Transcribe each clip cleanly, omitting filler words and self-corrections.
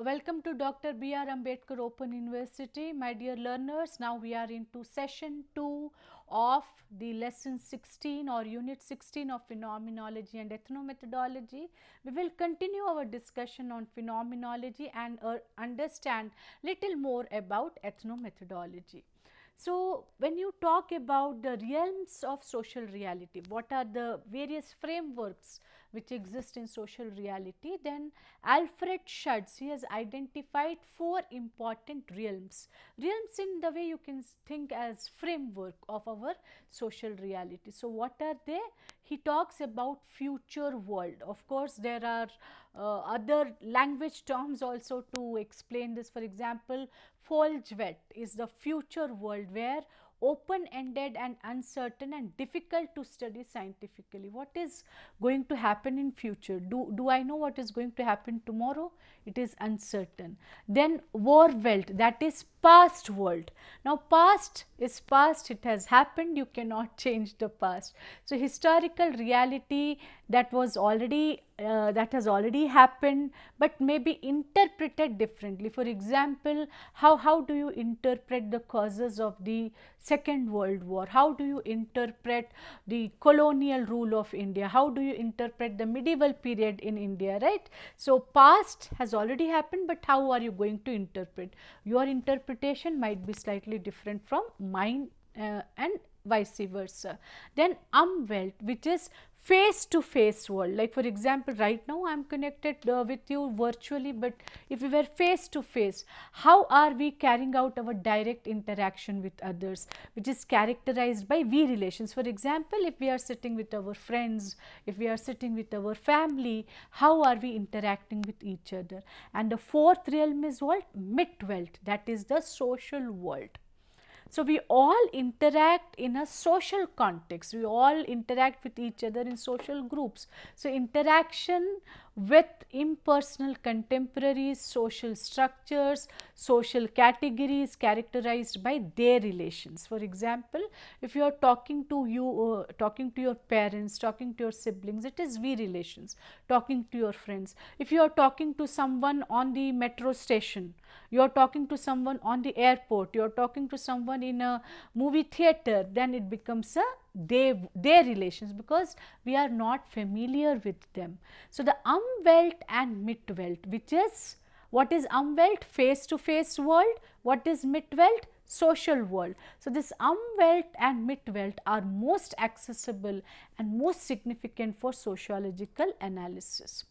Welcome to Dr. B.R. Ambedkar Open University. My dear learners, now we are into session 2 of the lesson 16 or unit 16 of Phenomenology and Ethnomethodology. We will continue our discussion on phenomenology and understand little more about ethnomethodology. So, when you talk about the realms of social reality, what are the various frameworks which exist in social reality, then Alfred Schutz, he has identified 4 important realms. Realms in the way you can think as framework of our social reality. So, what are they? He talks about future world. Of course, there are other language terms also to explain this. For example, Folgewet is the future world where open-ended and uncertain and difficult to study scientifically. What is going to happen in future? Do I know what is going to happen tomorrow? It is uncertain. Then Warwelt, that is past world. Now past is past, it has happened, you cannot change the past. So historical reality that was already that has already happened but may be interpreted differently. For example, how do you interpret the causes of the Second World War? How do you interpret the colonial rule of India? How do you interpret the medieval period in India, right? So past has already happened, but how are you going to interpret? Your interpretation might be slightly different from mine and vice versa. Then Umwelt, which is face to face world. Like for example, right now I am connected with you virtually, but if we were face to face, how are we carrying out our direct interaction with others, which is characterized by we relations. For example, if we are sitting with our friends, if we are sitting with our family, how are we interacting with each other? And the fourth realm is what? Mitwelt, that is the social world. So we all interact in a social context, we all interact with each other in social groups. So interaction with impersonal contemporaries, social structures, social categories characterized by their relations. For example, if you are talking to your parents, talking to your siblings, it is we relations. Talking to your friends, if you are talking to someone on the metro station, you are talking to someone on the airport, you are talking to someone in a movie theater, then it becomes a their relations, because we are not familiar with them. So the Umwelt and Mitwelt, which is, what is Umwelt? Face to face world. What is Mitwelt? Social world. So this Umwelt and Mitwelt are most accessible and most significant for sociological analysis.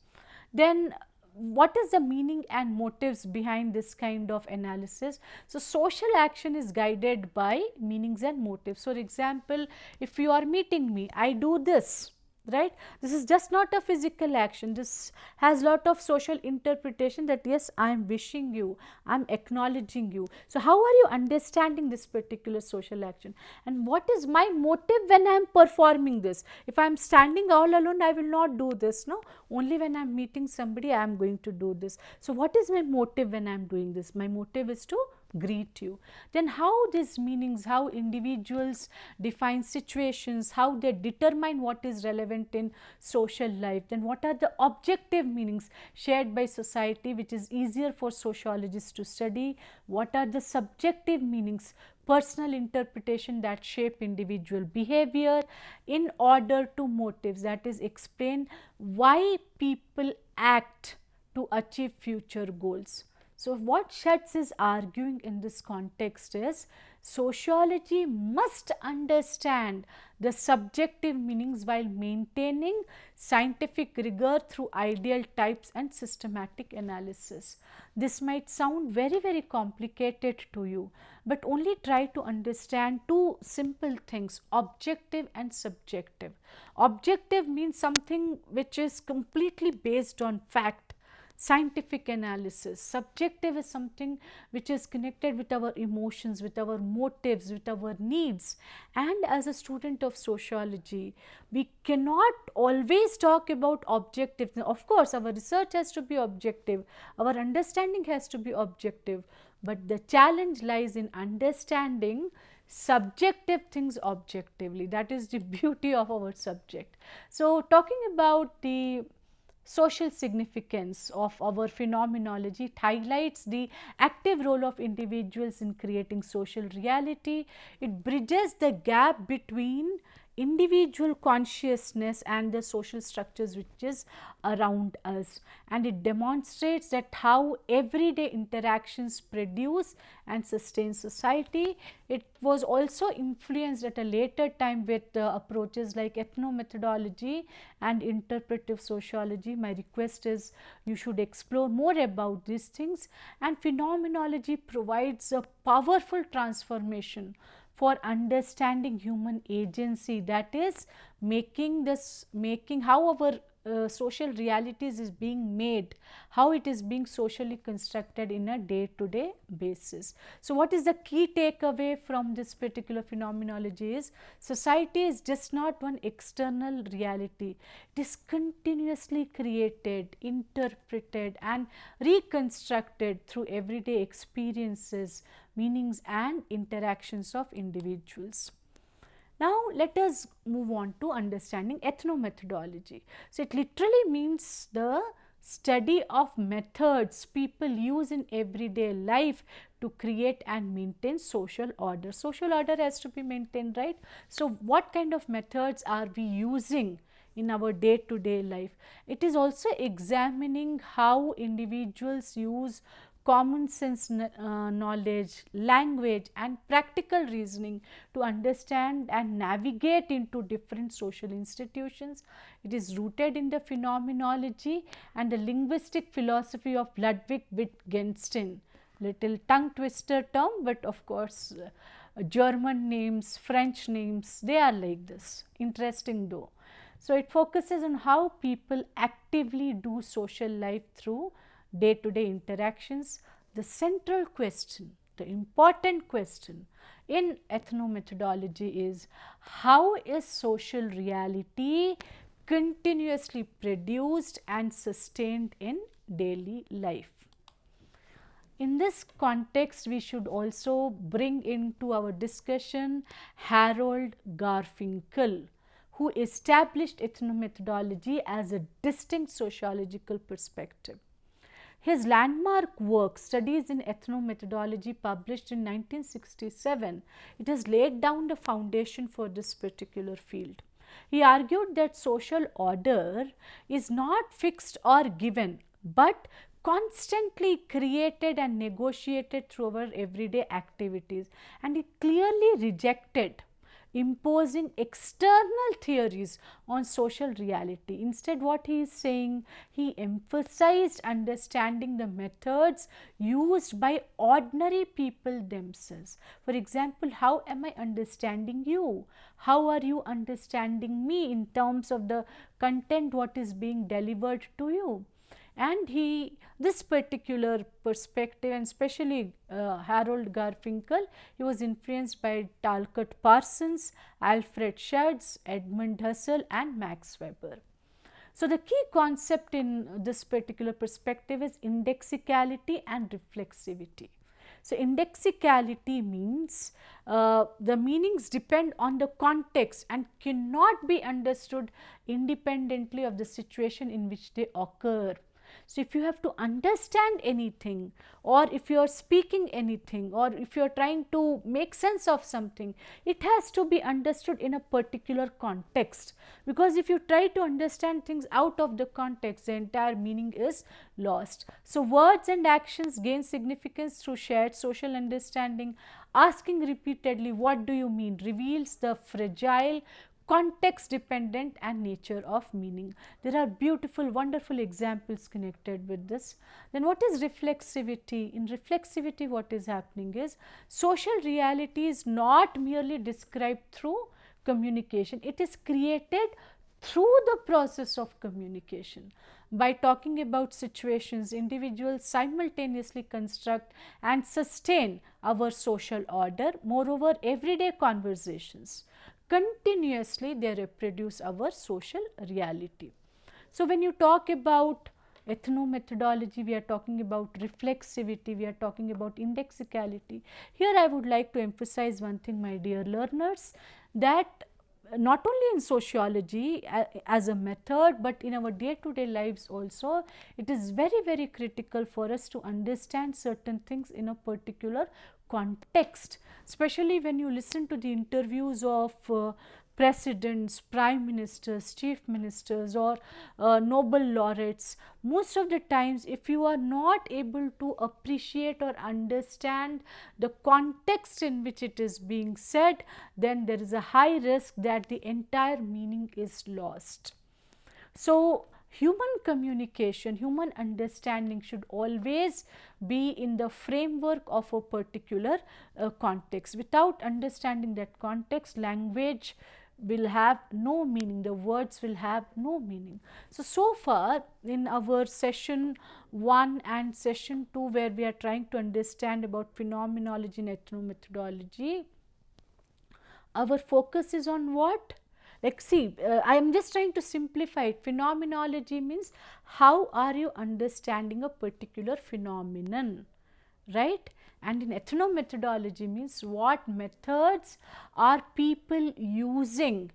Then what is the meaning and motives behind this kind of analysis? So social action is guided by meanings and motives. For example, if you are meeting me, I do this, right? This is just not a physical action. This has lot of social interpretation, that yes, I am wishing you, I am acknowledging you. So how are you understanding this particular social action, and what is my motive when I am performing this? If I am standing all alone, I will not do this, no? Only when I am meeting somebody, I am going to do this. So what is my motive when I am doing this? My motive is to greet you. Then how these meanings, how individuals define situations, how they determine what is relevant in social life. Then what are the objective meanings shared by society, which is easier for sociologists to study? What are the subjective meanings, personal interpretation that shape individual behavior? In order to motives, that is explain why people act to achieve future goals. So what Schutz is arguing in this context is, sociology must understand the subjective meanings while maintaining scientific rigor through ideal types and systematic analysis. This might sound very complicated to you, but only try to understand two simple things: objective and subjective. Objective means something which is completely based on fact, scientific analysis. Subjective is something which is connected with our emotions, with our motives, with our needs. And as a student of sociology, we cannot always talk about objective. Of course, our research has to be objective, our understanding has to be objective, but the challenge lies in understanding subjective things objectively. That is the beauty of our subject. So talking about the social significance of our phenomenology. It highlights the active role of individuals in creating social reality. It bridges the gap between individual consciousness and the social structures which is around us, and it demonstrates that how everyday interactions produce and sustain society. It was also influenced at a later time with approaches like ethnomethodology and interpretive sociology. My request is you should explore more about these things, and phenomenology provides a powerful transformation for understanding human agency, that is making how our social realities is being made, how it is being socially constructed in a day to day basis. So what is the key takeaway from this particular phenomenology is society is just not one external reality, it is continuously created, interpreted and reconstructed through everyday experiences, meanings and interactions of individuals. Now, let us move on to understanding ethnomethodology. So, it literally means the study of methods people use in everyday life to create and maintain social order. Social order has to be maintained, right? So, what kind of methods are we using in our day to day life? It is also examining how individuals use common sense knowledge, language and practical reasoning to understand and navigate into different social institutions. It is rooted in the phenomenology and the linguistic philosophy of Ludwig Wittgenstein. Little tongue twister term, but of course German names, French names, they are like this. Interesting though. So, it focuses on how people actively do social life through day to day interactions. The central question, the important question in ethnomethodology is how is social reality continuously produced and sustained in daily life. In this context, we should also bring into our discussion Harold Garfinkel, who established ethnomethodology as a distinct sociological perspective. His landmark work, Studies in Ethnomethodology, published in 1967, it has laid down the foundation for this particular field. He argued that social order is not fixed or given, but constantly created and negotiated through our everyday activities, and he clearly rejected imposing external theories on social reality. Instead, what he is saying, he emphasized understanding the methods used by ordinary people themselves. For example, how am I understanding you? How are you understanding me in terms of the content what is being delivered to you? And this particular perspective, and especially Harold Garfinkel, he was influenced by Talcott Parsons, Alfred Schutz, Edmund Husserl and Max Weber. So, the key concept in this particular perspective is indexicality and reflexivity. So, indexicality means the meanings depend on the context and cannot be understood independently of the situation in which they occur. So, if you have to understand anything, or if you are speaking anything, or if you are trying to make sense of something, it has to be understood in a particular context, because if you try to understand things out of the context, the entire meaning is lost. So, words and actions gain significance through shared social understanding. Asking repeatedly, what do you mean, reveals the fragile context dependent and nature of meaning. There are beautiful, wonderful examples connected with this. Then what is reflexivity? In reflexivity, what is happening is social reality is not merely described through communication, it is created through the process of communication. By talking about situations, individuals simultaneously construct and sustain our social order. Moreover, everyday conversations continuously they reproduce our social reality. So, when you talk about ethnomethodology, we are talking about reflexivity, we are talking about indexicality. Here I would like to emphasize one thing, my dear learners, that not only in sociology as a method, but in our day to day lives also, it is very, very critical for us to understand certain things in a particular context, especially when you listen to the interviews of presidents, prime ministers, chief ministers, or Nobel laureates. Most of the times, if you are not able to appreciate or understand the context in which it is being said, then there is a high risk that the entire meaning is lost. So, human communication, human understanding should always be in the framework of a particular context. Without understanding that context, language will have no meaning, the words will have no meaning. So far in our session 1 and session 2, where we are trying to understand about phenomenology and ethnomethodology, our focus is on what? Like, see, I am just trying to simplify it. Phenomenology means how are you understanding a particular phenomenon, right? And in ethnomethodology means what methods are people using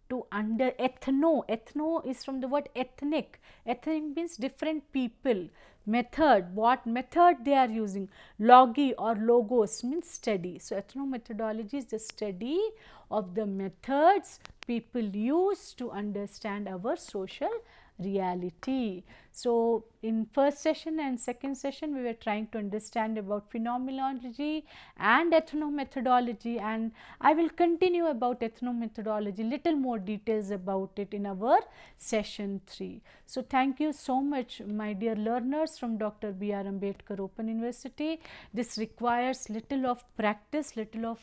to ethno is from the word ethnic. Ethnic means different people. Method, what method they are using. Logi or logos means study. So ethnomethodology is the study of the methods people use to understand our social reality. So in first session and second session, we were trying to understand about phenomenology and ethnomethodology, and I will continue about ethnomethodology, little more details about it in our session 3. So thank you so much, my dear learners from Dr. B.R. Ambedkar Open University. This requires little of practice, little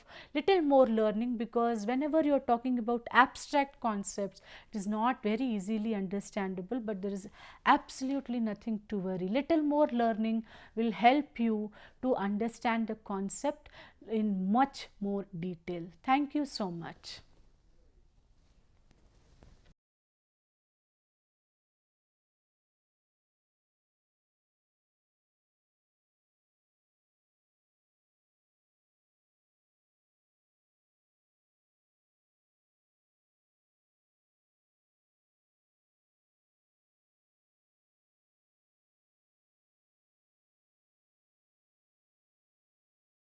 more learning, because whenever you are talking about abstract concepts, it is not very easily understandable, but there is absolutely nothing to worry. Little more learning will help you to understand the concept in much more detail. Thank you so much.